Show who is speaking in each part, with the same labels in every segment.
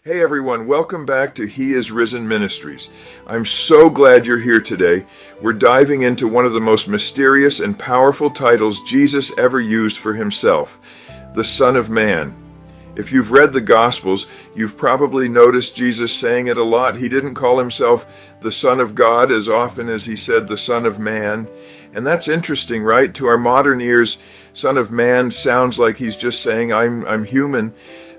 Speaker 1: Hey everyone, welcome back to He is Risen Ministries. I'm so glad you're here today. We're diving into one of the most mysterious and powerful titles Jesus ever used for himself, the Son of Man. If you've read the Gospels, you've probably noticed Jesus saying it a lot. He didn't call himself the Son of God as often as he said the Son of Man. And that's interesting, right? To our modern ears, Son of Man sounds like he's just saying, I'm human.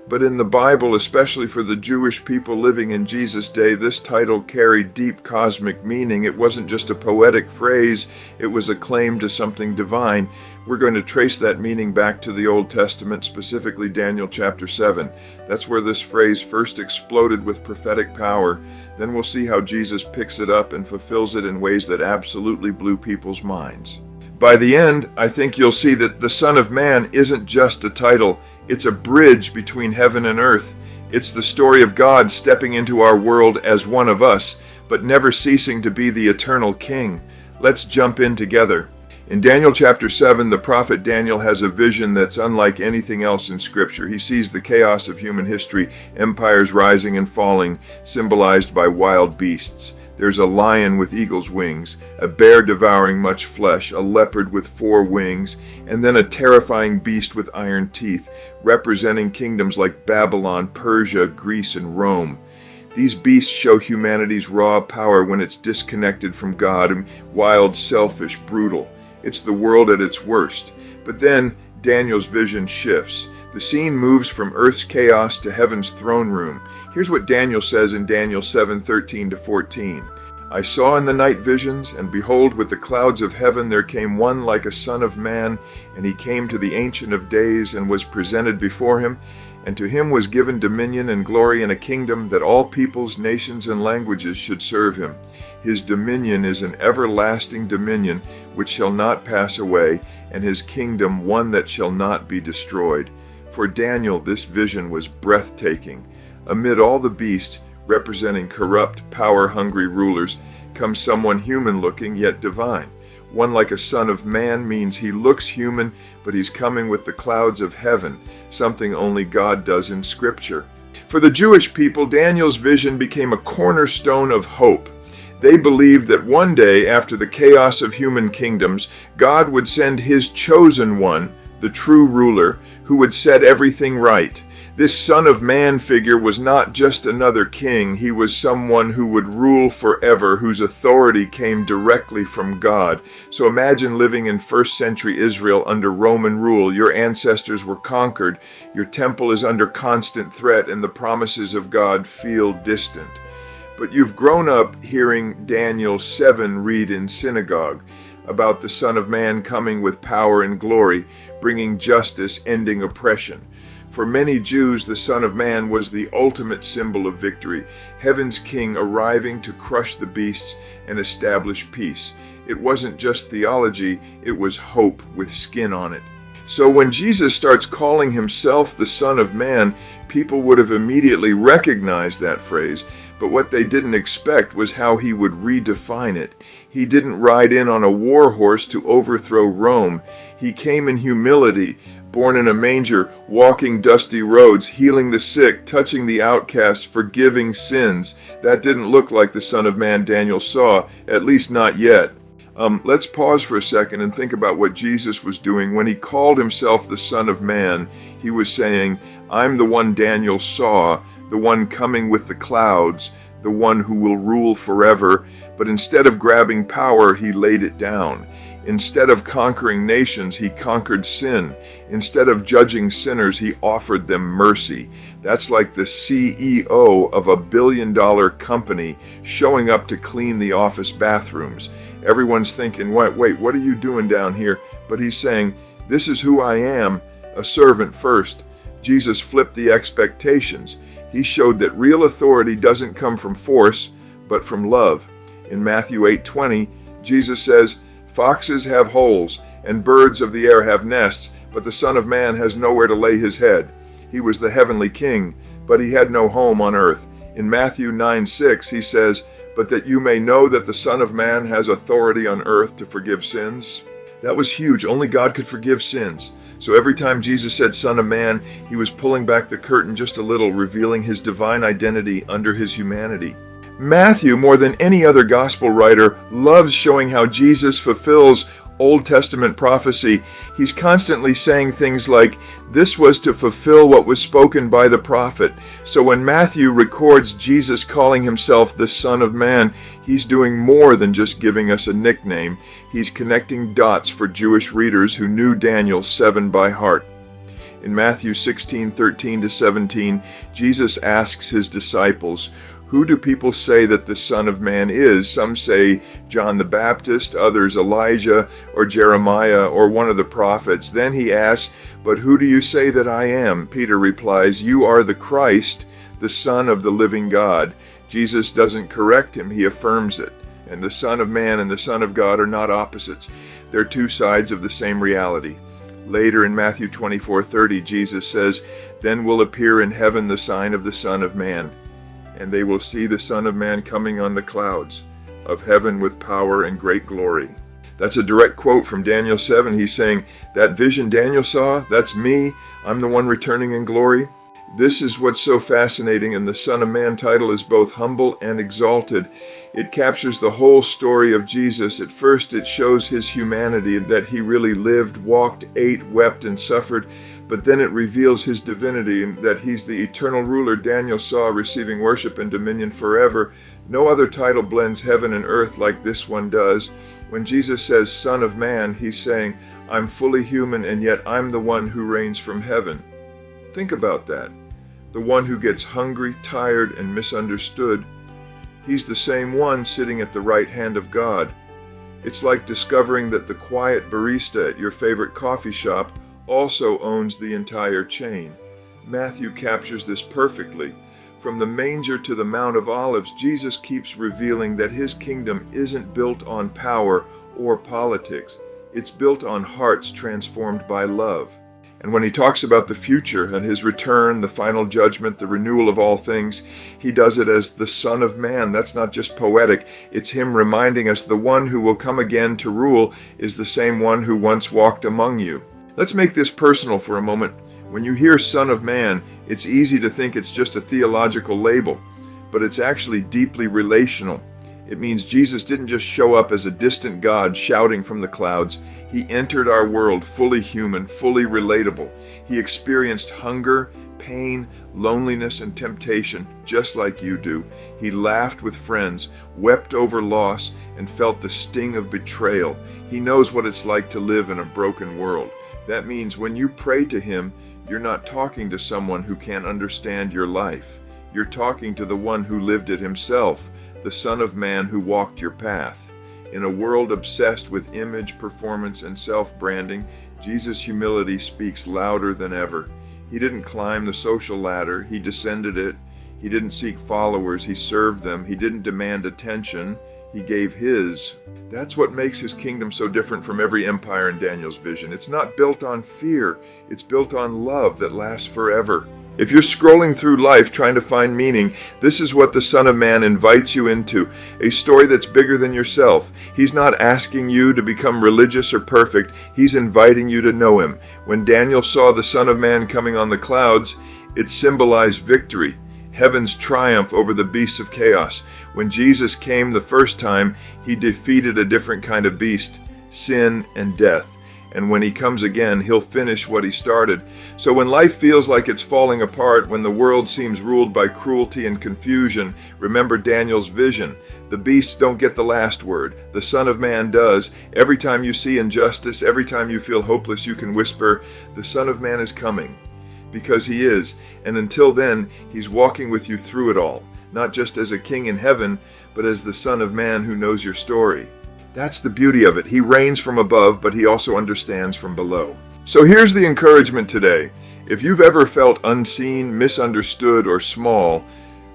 Speaker 1: But in the Bible, especially for the Jewish people living in Jesus' day, this title carried deep cosmic meaning. It wasn't just a poetic phrase, it was a claim to something divine. We're going to trace that meaning back to the Old Testament, specifically Daniel chapter 7. That's where this phrase first exploded with prophetic power. Then we'll see how Jesus picks it up and fulfills it in ways that absolutely blew people's minds. By the end, I think you'll see that the Son of Man isn't just a title. It's a bridge between heaven and earth. It's the story of God stepping into our world as one of us, but never ceasing to be the eternal King. Let's jump in together. In Daniel chapter 7, the prophet Daniel has a vision that's unlike anything else in Scripture. He sees the chaos of human history, empires rising and falling, symbolized by wild beasts. There's a lion with eagle's wings, a bear devouring much flesh, a leopard with 4 wings, and then a terrifying beast with iron teeth, representing kingdoms like Babylon, Persia, Greece, and Rome. These beasts show humanity's raw power when it's disconnected from God, wild, selfish, brutal. It's the world at its worst. But then Daniel's vision shifts. The scene moves from earth's chaos to heaven's throne room. Here's what Daniel says in Daniel 7:13-14. I saw in the night visions, and behold, with the clouds of heaven there came one like a son of man, and he came to the Ancient of Days and was presented before him, and to him was given dominion and glory and a kingdom that all peoples, nations, and languages should serve him. His dominion is an everlasting dominion which shall not pass away, and his kingdom one that shall not be destroyed. For Daniel, this vision was breathtaking. Amid all the beasts, representing corrupt, power-hungry rulers, comes someone human-looking yet divine. One like a son of man means he looks human, but he's coming with the clouds of heaven, something only God does in Scripture. For the Jewish people, Daniel's vision became a cornerstone of hope. They believed that one day, after the chaos of human kingdoms, God would send his chosen one, the true ruler, who would set everything right. This Son of Man figure was not just another king. He was someone who would rule forever, whose authority came directly from God. So imagine living in first century Israel under Roman rule. Your ancestors were conquered. Your temple is under constant threat, and the promises of God feel distant. But you've grown up hearing Daniel 7 read in synagogue about the Son of Man coming with power and glory, bringing justice, ending oppression. For many Jews, the Son of Man was the ultimate symbol of victory, heaven's king arriving to crush the beasts and establish peace. It wasn't just theology, it was hope with skin on it. So when Jesus starts calling himself the Son of Man, people would have immediately recognized that phrase, but what they didn't expect was how he would redefine it. He didn't ride in on a war horse to overthrow Rome. He came in humility, born in a manger, walking dusty roads, healing the sick, touching the outcast, forgiving sins. That didn't look like the Son of Man Daniel saw, at least not yet. Let's pause for a second and think about what Jesus was doing. When he called himself the Son of Man, he was saying, I'm the one Daniel saw, the one coming with the clouds, the one who will rule forever. But instead of grabbing power, he laid it down. Instead of conquering nations, he conquered sin. Instead of judging sinners, he offered them mercy. That's like the CEO of $1 billion company showing up to clean the office bathrooms. Everyone's thinking, wait, what are you doing down here? But he's saying, this is who I am, a servant first. Jesus flipped the expectations. He showed that real authority doesn't come from force, but from love. In Matthew 8:20, Jesus says, foxes have holes, and birds of the air have nests, but the Son of Man has nowhere to lay his head. He was the heavenly king, but he had no home on earth. In Matthew 9:6, he says, but that you may know that the Son of Man has authority on earth to forgive sins. That was huge. Only God could forgive sins. So every time Jesus said Son of Man, he was pulling back the curtain just a little, revealing his divine identity under his humanity. Matthew, more than any other gospel writer, loves showing how Jesus fulfills Old Testament prophecy. He's constantly saying things like, this was to fulfill what was spoken by the prophet. So when Matthew records Jesus calling himself the Son of Man, he's doing more than just giving us a nickname. He's connecting dots for Jewish readers who knew Daniel 7 by heart. In Matthew 16:13-17, Jesus asks his disciples, who do people say that the Son of Man is? Some say John the Baptist, others Elijah or Jeremiah or one of the prophets. Then he asks, but who do you say that I am? Peter replies, you are the Christ, the Son of the living God. Jesus doesn't correct him, he affirms it. And the Son of Man and the Son of God are not opposites. They're two sides of the same reality. Later in Matthew 24:30, Jesus says, then will appear in heaven the sign of the Son of Man. And they will see the Son of Man coming on the clouds of heaven with power and great glory. That's a direct quote from Daniel 7. He's saying, that vision Daniel saw, that's me. I'm the one returning in glory. This is what's so fascinating, and the Son of Man title is both humble and exalted. It captures the whole story of Jesus. At first, it shows his humanity, that he really lived, walked, ate, wept, and suffered. But then it reveals his divinity, and that he's the eternal ruler Daniel saw receiving worship and dominion forever. No other title blends heaven and earth like this one does. When Jesus says Son of Man, he's saying, I'm fully human, and yet I'm the one who reigns from heaven. Think about that. The one who gets hungry, tired, and misunderstood. He's the same one sitting at the right hand of God. It's like discovering that the quiet barista at your favorite coffee shop also owns the entire chain. Matthew captures this perfectly. From the manger to the Mount of Olives, Jesus keeps revealing that his kingdom isn't built on power or politics. It's built on hearts transformed by love. And when he talks about the future and his return, the final judgment, the renewal of all things, he does it as the Son of Man. That's not just poetic. It's him reminding us the one who will come again to rule is the same one who once walked among you. Let's make this personal for a moment. When you hear Son of Man, it's easy to think it's just a theological label, but it's actually deeply relational. It means Jesus didn't just show up as a distant God shouting from the clouds. He entered our world fully human, fully relatable. He experienced hunger, pain, loneliness, and temptation, just like you do. He laughed with friends, wept over loss, and felt the sting of betrayal. He knows what it's like to live in a broken world. That means when you pray to him, you're not talking to someone who can't understand your life. You're talking to the one who lived it himself, the Son of Man who walked your path. In a world obsessed with image, performance, and self-branding, Jesus' humility speaks louder than ever. He didn't climb the social ladder, he descended it. He didn't seek followers, he served them. He didn't demand attention, he gave his. That's what makes his kingdom so different from every empire in Daniel's vision. It's not built on fear, it's built on love that lasts forever. If you're scrolling through life trying to find meaning, this is what the Son of Man invites you into, a story that's bigger than yourself. He's not asking you to become religious or perfect, he's inviting you to know him. When Daniel saw the Son of Man coming on the clouds, it symbolized victory, heaven's triumph over the beasts of chaos. When Jesus came the first time, he defeated a different kind of beast, sin and death. And when he comes again, he'll finish what he started. So when life feels like it's falling apart, when the world seems ruled by cruelty and confusion, remember Daniel's vision. The beasts don't get the last word. The Son of Man does. Every time you see injustice, every time you feel hopeless, you can whisper, the Son of Man is coming. Because he is. And until then, he's walking with you through it all. Not just as a king in heaven, but as the Son of Man who knows your story. That's the beauty of it. He reigns from above, but he also understands from below. So here's the encouragement today. If you've ever felt unseen, misunderstood, or small,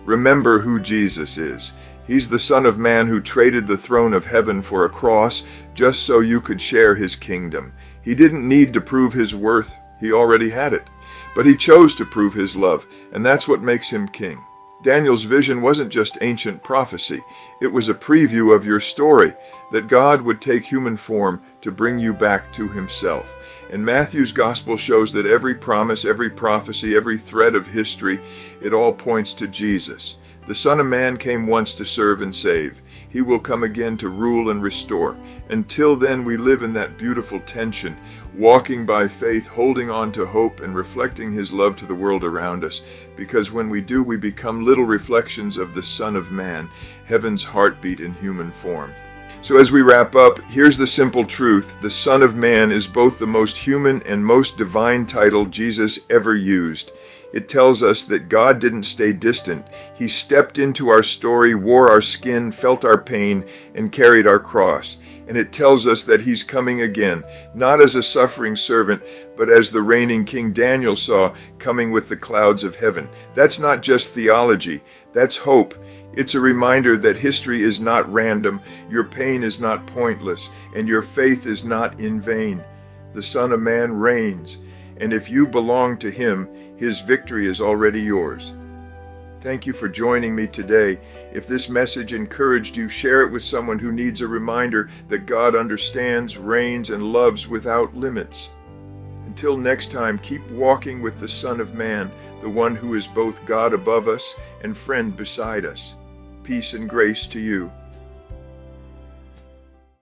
Speaker 1: remember who Jesus is. He's the Son of Man who traded the throne of heaven for a cross just so you could share his kingdom. He didn't need to prove his worth. He already had it. But he chose to prove his love, and that's what makes him king. Daniel's vision wasn't just ancient prophecy. It was a preview of your story, that God would take human form to bring you back to himself. And Matthew's gospel shows that every promise, every prophecy, every thread of history, it all points to Jesus. The Son of Man came once to serve and save. He will come again to rule and restore. Until then, we live in that beautiful tension, walking by faith, holding on to hope, and reflecting his love to the world around us. Because when we do, we become little reflections of the Son of Man, heaven's heartbeat in human form. So as we wrap up, here's the simple truth. The Son of Man is both the most human and most divine title Jesus ever used. It tells us that God didn't stay distant. He stepped into our story, wore our skin, felt our pain, and carried our cross. And it tells us that he's coming again, not as a suffering servant, but as the reigning King Daniel saw, coming with the clouds of heaven. That's not just theology, that's hope. It's a reminder that history is not random, your pain is not pointless, and your faith is not in vain. The Son of Man reigns, and if you belong to him, his victory is already yours. Thank you for joining me today. If this message encouraged you, share it with someone who needs a reminder that God understands, reigns, and loves without limits. Until next time, keep walking with the Son of Man, the one who is both God above us and friend beside us. Peace and grace to you.